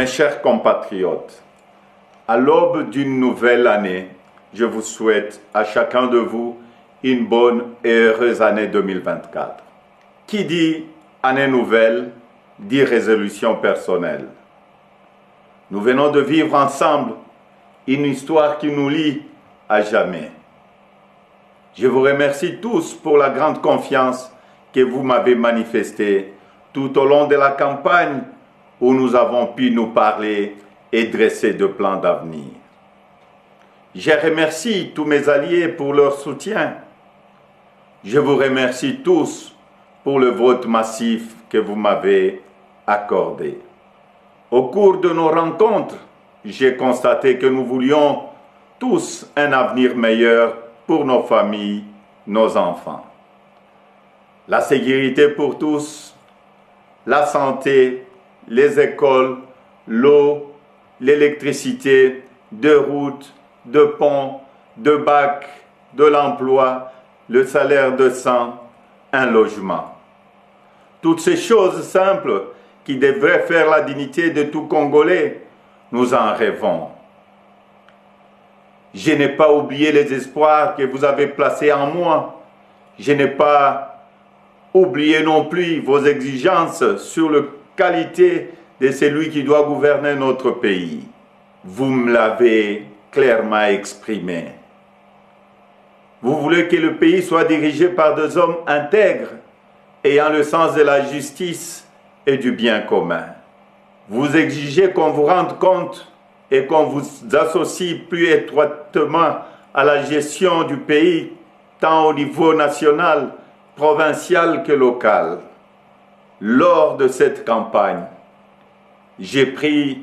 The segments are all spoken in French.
Mes chers compatriotes, à l'aube d'une nouvelle année, je vous souhaite à chacun de vous une bonne et heureuse année 2024. Qui dit année nouvelle, dit résolution personnelle. Nous venons de vivre ensemble une histoire qui nous lie à jamais. Je vous remercie tous pour la grande confiance que vous m'avez manifestée tout au long de la campagne où nous avons pu nous parler et dresser de plans d'avenir. Je remercie tous mes alliés pour leur soutien. Je vous remercie tous pour le vote massif que vous m'avez accordé. Au cours de nos rencontres, j'ai constaté que nous voulions tous un avenir meilleur pour nos familles, nos enfants. La sécurité pour tous, la santé, les écoles, l'eau, l'électricité, de routes, de ponts, de bacs, de l'emploi, le salaire décent, un logement. Toutes ces choses simples qui devraient faire la dignité de tout Congolais, nous en rêvons. Je n'ai pas oublié les espoirs que vous avez placés en moi. Je n'ai pas oublié non plus vos exigences sur la qualité de celui qui doit gouverner notre pays. Vous me l'avez clairement exprimé. Vous voulez que le pays soit dirigé par des hommes intègres, ayant le sens de la justice et du bien commun. Vous exigez qu'on vous rende compte et qu'on vous associe plus étroitement à la gestion du pays, tant au niveau national, provincial que local. Lors de cette campagne, j'ai pris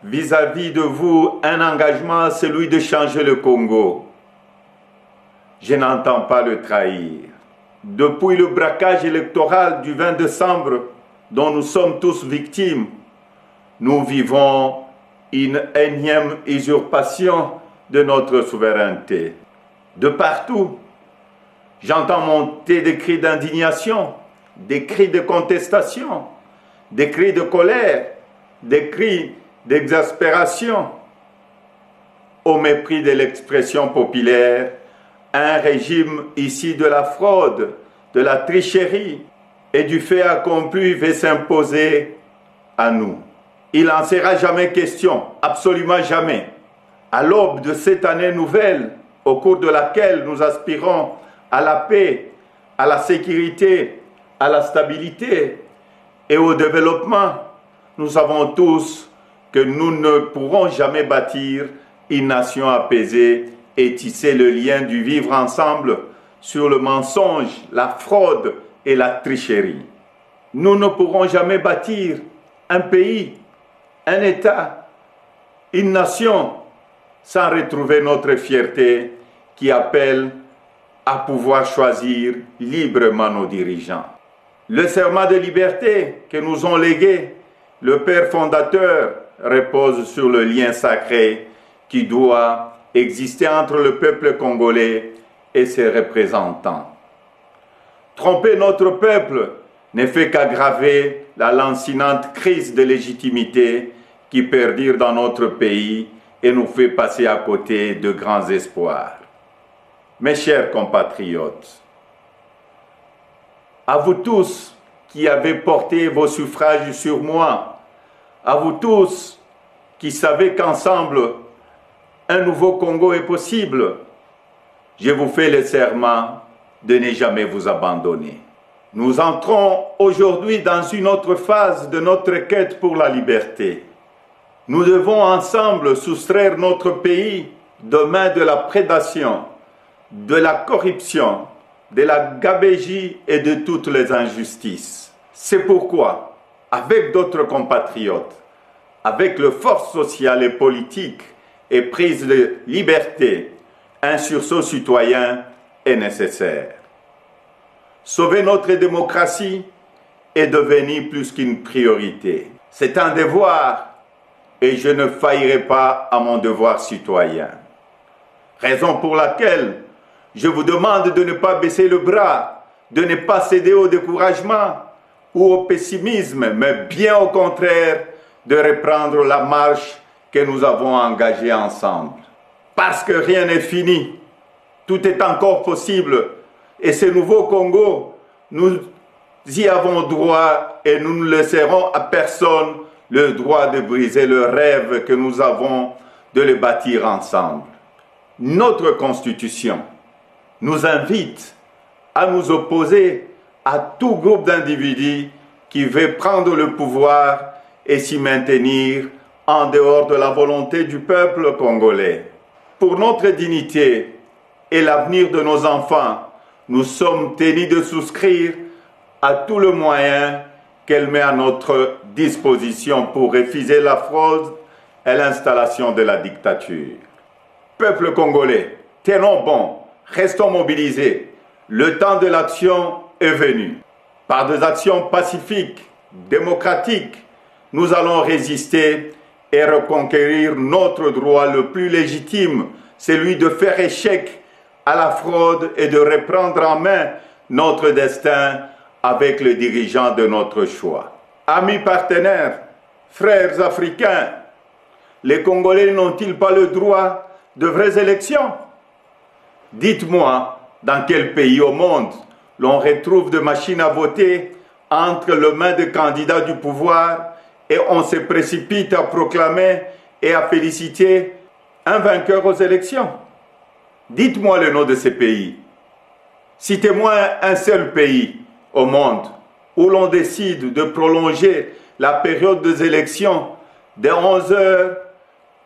vis-à-vis de vous un engagement, celui de changer le Congo. Je n'entends pas le trahir. Depuis le braquage électoral du 20 décembre, dont nous sommes tous victimes, nous vivons une énième usurpation de notre souveraineté. De partout, j'entends monter des cris d'indignation, des cris de contestation, des cris de colère, des cris d'exaspération. Au mépris de l'expression populaire, un régime ici de la fraude, de la tricherie et du fait accompli veut s'imposer à nous. Il n'en sera jamais question, absolument jamais. À l'aube de cette année nouvelle, au cours de laquelle nous aspirons à la paix, à la sécurité, à la stabilité et au développement, nous savons tous que nous ne pourrons jamais bâtir une nation apaisée et tisser le lien du vivre ensemble sur le mensonge, la fraude et la tricherie. Nous ne pourrons jamais bâtir un pays, un État, une nation sans retrouver notre fierté qui appelle à pouvoir choisir librement nos dirigeants. Le serment de liberté que nous ont légué le Père fondateur repose sur le lien sacré qui doit exister entre le peuple congolais et ses représentants. Tromper notre peuple ne fait qu'aggraver la lancinante crise de légitimité qui perdure dans notre pays et nous fait passer à côté de grands espoirs. Mes chers compatriotes, à vous tous qui avez porté vos suffrages sur moi, à vous tous qui savez qu'ensemble, un nouveau Congo est possible, je vous fais le serment de ne jamais vous abandonner. Nous entrons aujourd'hui dans une autre phase de notre quête pour la liberté. Nous devons ensemble soustraire notre pays des mains de la prédation, de la corruption, de la gabegie et de toutes les injustices. C'est pourquoi, avec d'autres compatriotes, avec les forces sociales et politiques et prise de liberté, un sursaut citoyen est nécessaire. Sauver notre démocratie est devenu plus qu'une priorité. C'est un devoir et je ne faillirai pas à mon devoir citoyen. Raison pour laquelle je vous demande de ne pas baisser le bras, de ne pas céder au découragement ou au pessimisme, mais bien au contraire, de reprendre la marche que nous avons engagée ensemble. Parce que rien n'est fini, tout est encore possible. Et ce nouveau Congo, nous y avons droit et nous ne laisserons à personne le droit de briser le rêve que nous avons de le bâtir ensemble. Notre Constitution nous invite à nous opposer à tout groupe d'individus qui veut prendre le pouvoir et s'y maintenir en dehors de la volonté du peuple congolais. Pour notre dignité et l'avenir de nos enfants, nous sommes tenus de souscrire à tout le moyen qu'elle met à notre disposition pour refuser la fraude et l'installation de la dictature. Peuple congolais, tenons bon, restons mobilisés. Le temps de l'action est venu. Par des actions pacifiques, démocratiques, nous allons résister et reconquérir notre droit le plus légitime, celui de faire échec à la fraude et de reprendre en main notre destin avec les dirigeants de notre choix. Amis partenaires, frères africains, les Congolais n'ont-ils pas le droit de vraies élections? Dites-moi, dans quel pays au monde l'on retrouve des machines à voter entre les mains des candidats du pouvoir et on se précipite à proclamer et à féliciter un vainqueur aux élections? Dites-moi le nom de ces pays. Citez-moi un seul pays au monde où l'on décide de prolonger la période des élections de 11 heures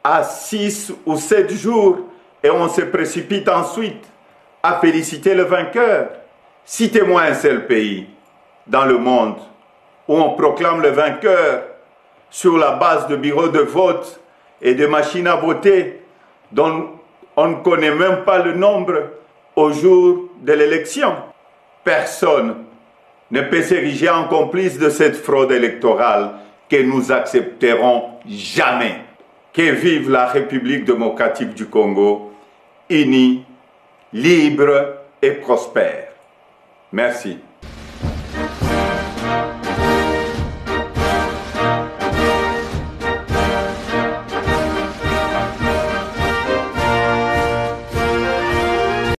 à 6 ou 7 jours et on se précipite ensuite à féliciter le vainqueur. Citez-moi un seul pays dans le monde où on proclame le vainqueur sur la base de bureaux de vote et de machines à voter dont on ne connaît même pas le nombre au jour de l'élection. Personne ne peut s'ériger en complice de cette fraude électorale que nous accepterons jamais. Que vive la République démocratique du Congo, unie, libre et prospère. Merci.